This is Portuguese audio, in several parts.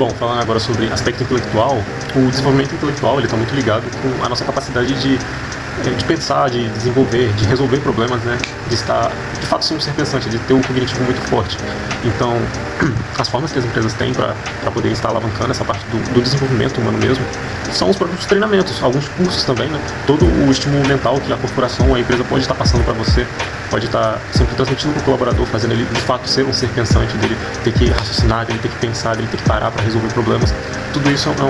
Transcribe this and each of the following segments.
Bom, falando agora sobre aspecto intelectual, o desenvolvimento intelectual está muito ligado com a nossa capacidade de pensar, de desenvolver, de resolver problemas, né? De estar, de fato, ser um ser pensante, de ter um cognitivo muito forte. Então, as formas que as empresas têm para poder estar alavancando essa parte do desenvolvimento humano mesmo são os próprios treinamentos, alguns cursos também, né? Todo o estímulo mental que a corporação, a empresa pode estar passando para você, pode estar sempre transmitindo para o colaborador, fazendo ele, de fato, ser um ser pensante, dele ter que raciocinar, dele ter que pensar, dele ter que parar para resolver problemas. Tudo isso é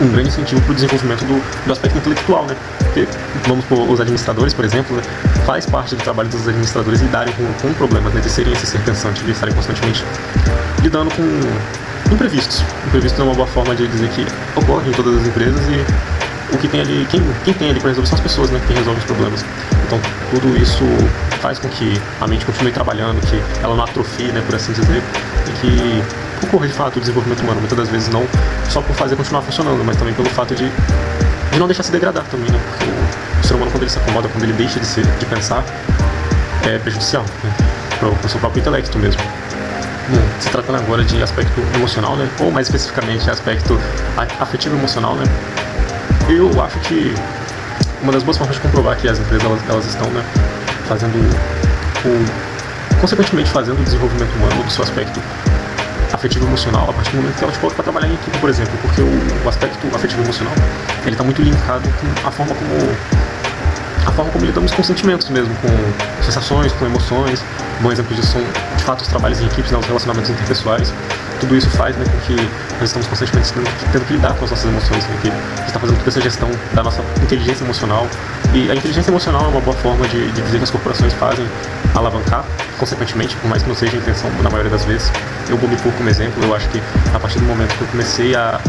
um grande incentivo para o desenvolvimento do aspecto intelectual, né? Porque, vamos por os administradores, por exemplo, né? Faz parte do trabalho dos administradores lidarem com problemas, né? De serem esse ser pensante, de estarem constantemente lidando com imprevistos. Imprevistos é uma boa forma de dizer que ocorre em todas as empresas e o que tem ali, quem tem ali para resolver são as pessoas, né? Quem resolve os problemas. Então, tudo isso faz com que a mente continue trabalhando, que ela não atrofie, né? Por assim dizer, e que ocorra de fato o desenvolvimento humano, muitas das vezes não só por fazer continuar funcionando, mas também pelo fato de não deixar se degradar também, né? Porque o ser humano, quando ele se acomoda, quando ele deixa de pensar, é prejudicial, né? Para o seu próprio intelecto mesmo. Bom, se tratando agora de aspecto emocional, né? Ou mais especificamente aspecto afetivo emocional, né? Eu acho que uma das boas formas de comprovar que as empresas elas estão, né, consequentemente fazendo o desenvolvimento humano do seu aspecto afetivo emocional a partir do momento que ela te coloca para trabalhar em equipe, por exemplo, porque o aspecto afetivo emocional ele está muito linkado com a forma como lidamos com sentimentos mesmo, com sensações, com emoções. Um bom exemplo disso são, de fato, os trabalhos em equipes, né, os relacionamentos interpessoais. Tudo isso faz, né, com que nós estamos constantemente tendo que lidar com as nossas emoções, né, que a gente está fazendo toda essa gestão da nossa inteligência emocional. E a inteligência emocional é uma boa forma de dizer que as corporações fazem alavancar, consequentemente, por mais que não seja a intenção na maioria das vezes. Eu vou me pôr como exemplo. Eu acho que a partir do momento que eu comecei a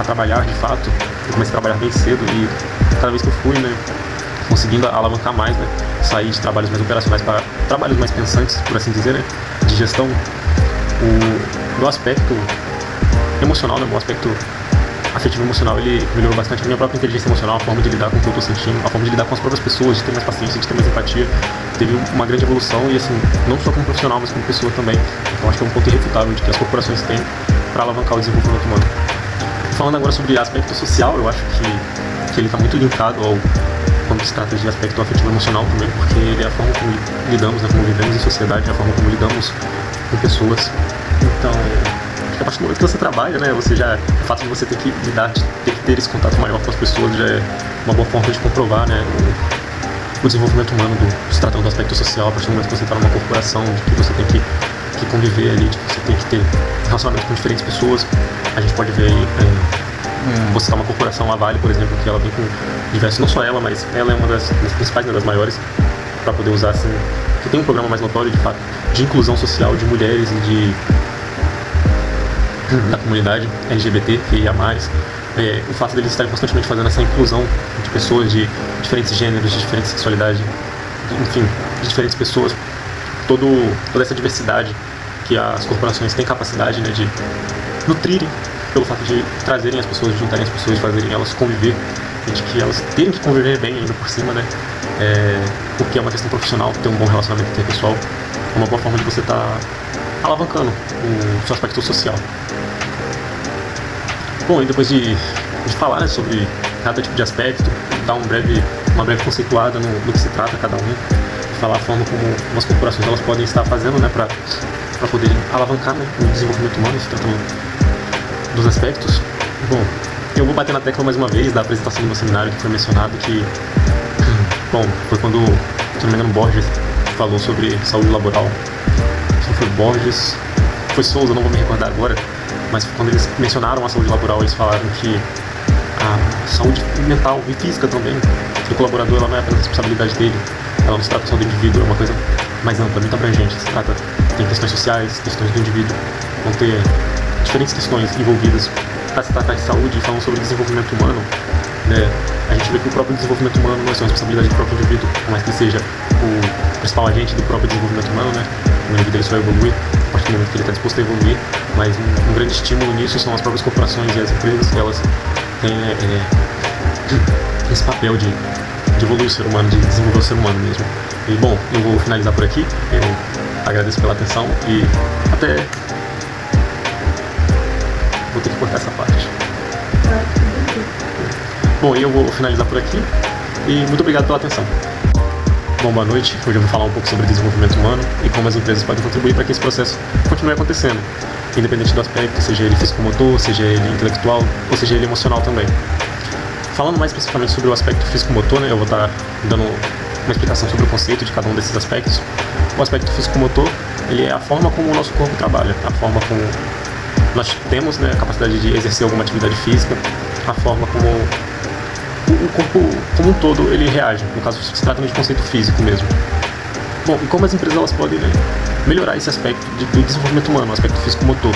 trabalhar de fato, eu comecei a trabalhar bem cedo e cada vez que eu fui, né, conseguindo alavancar mais, né, sair de trabalhos mais operacionais para trabalhos mais pensantes, por assim dizer, né, de gestão, do aspecto emocional, né, o aspecto afetivo emocional, ele melhorou bastante a minha própria inteligência emocional, a forma de lidar com o que eu estou sentindo, a forma de lidar com as próprias pessoas, de ter mais paciência, de ter mais empatia. Teve uma grande evolução e, assim, não só como profissional, mas como pessoa também. Então acho que é um ponto irrefutável de que as corporações têm para alavancar o desenvolvimento humano. Falando agora sobre aspecto social, eu acho que ele está muito linkado quando se trata de aspecto afetivo emocional também, porque ele é a forma como lidamos, né, como vivemos em sociedade, é a forma como lidamos com pessoas. Então, a partir do momento que você trabalha, né, o fato de você ter que lidar, de ter que ter esse contato maior com as pessoas já é uma boa forma de comprovar, né, o desenvolvimento humano se tratando do aspecto social. A partir do momento que você está numa corporação, de que você tem que conviver ali, de que você tem que ter relacionamento com diferentes pessoas. A gente pode ver aí, você está numa corporação, a Vale, por exemplo, que ela vem com diversos, não só ela, mas ela é uma das principais, né, das maiores, para poder usar, assim, que tem um programa mais notório, de fato, de inclusão social de mulheres e da comunidade LGBT, que ia mais. O fato deles estarem constantemente fazendo essa inclusão de pessoas de diferentes gêneros, de diferentes sexualidades, enfim, de diferentes pessoas, toda essa diversidade que as corporações têm capacidade, né, de nutrirem, pelo fato de trazerem as pessoas, de juntarem as pessoas, de fazerem elas conviver, e de que elas terem que conviver bem ainda por cima, né, porque é uma questão profissional, ter um bom relacionamento interpessoal é uma boa forma de você estar alavancando o seu aspecto social. Bom, e depois de falar, né, sobre cada tipo de aspecto, dar uma breve conceituada no que se trata cada um, falar a forma como as corporações elas podem estar fazendo, né, para poder alavancar, né, o desenvolvimento humano, se tratando dos aspectos. Bom, eu vou bater na tecla mais uma vez da apresentação do meu seminário, que foi mencionado que, bom, foi quando, se não me engano, Borges falou sobre saúde laboral. Se não foi Borges, foi Souza, não vou me recordar agora, mas quando eles mencionaram a saúde laboral, eles falaram que a saúde mental e física também do colaborador, ela não é apenas responsabilidade dele, ela não se trata só do indivíduo, é uma coisa mais ampla, muito abrangente. Tem questões sociais, questões do indivíduo, vão ter diferentes questões envolvidas para se tratar de saúde. E falando sobre desenvolvimento humano, né, a gente vê que o próprio desenvolvimento humano não é só uma responsabilidade do próprio indivíduo, por mais que ele seja o principal agente do próprio desenvolvimento humano, né? O indivíduo ele só evolui a partir do momento que ele está disposto a evoluir, mas um grande estímulo nisso são as próprias corporações e as empresas, que elas têm esse papel de evoluir o ser humano, de desenvolver o ser humano mesmo. E bom, eu vou finalizar por aqui. Eu agradeço pela atenção e até vou ter que cortar essa parte. Bom, eu vou finalizar por aqui e muito obrigado pela atenção. Bom, boa noite. Hoje eu vou falar um pouco sobre desenvolvimento humano e como as empresas podem contribuir para que esse processo continue acontecendo, independente do aspecto, seja ele físico-motor, seja ele intelectual ou seja ele emocional também. Falando mais especificamente sobre o aspecto físico-motor, né, eu vou estar dando uma explicação sobre o conceito de cada um desses aspectos. O aspecto físico-motor, ele é a forma como o nosso corpo trabalha, a forma como nós temos, né, a capacidade de exercer alguma atividade física, a forma como o corpo como um todo ele reage. No caso, se trata de conceito físico mesmo. Bom, e como as empresas elas podem, né, melhorar esse aspecto do desenvolvimento humano, o aspecto físico-motor?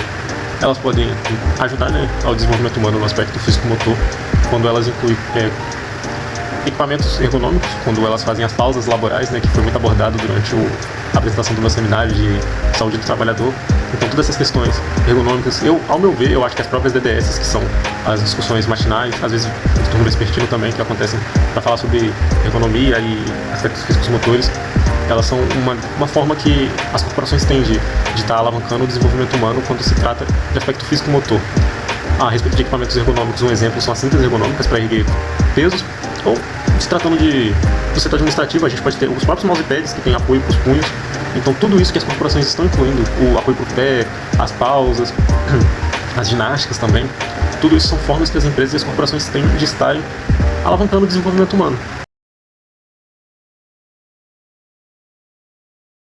Elas podem ajudar, né, ao desenvolvimento humano no aspecto físico-motor quando elas incluem equipamentos ergonômicos, quando elas fazem as pausas laborais, né, que foi muito abordado durante a apresentação do meu seminário de saúde do trabalhador. Então, todas essas questões ergonômicas, ao meu ver, eu acho que as próprias DDS, que são as discussões matinais, às vezes o turno vespertino também, que acontecem para falar sobre ergonomia e aspectos físicos motores, elas são uma forma que as corporações têm de estar alavancando o desenvolvimento humano quando se trata de aspecto físico-motor. A respeito de equipamentos ergonômicos, um exemplo são as cintas ergonômicas para erguer pesos, ou se tratando do setor administrativo, a gente pode ter os próprios mousepads que têm apoio para os punhos. Então tudo isso que as corporações estão incluindo, o apoio para o pé, as pausas, as ginásticas também, tudo isso são formas que as empresas e as corporações têm de estarem alavancando o desenvolvimento humano.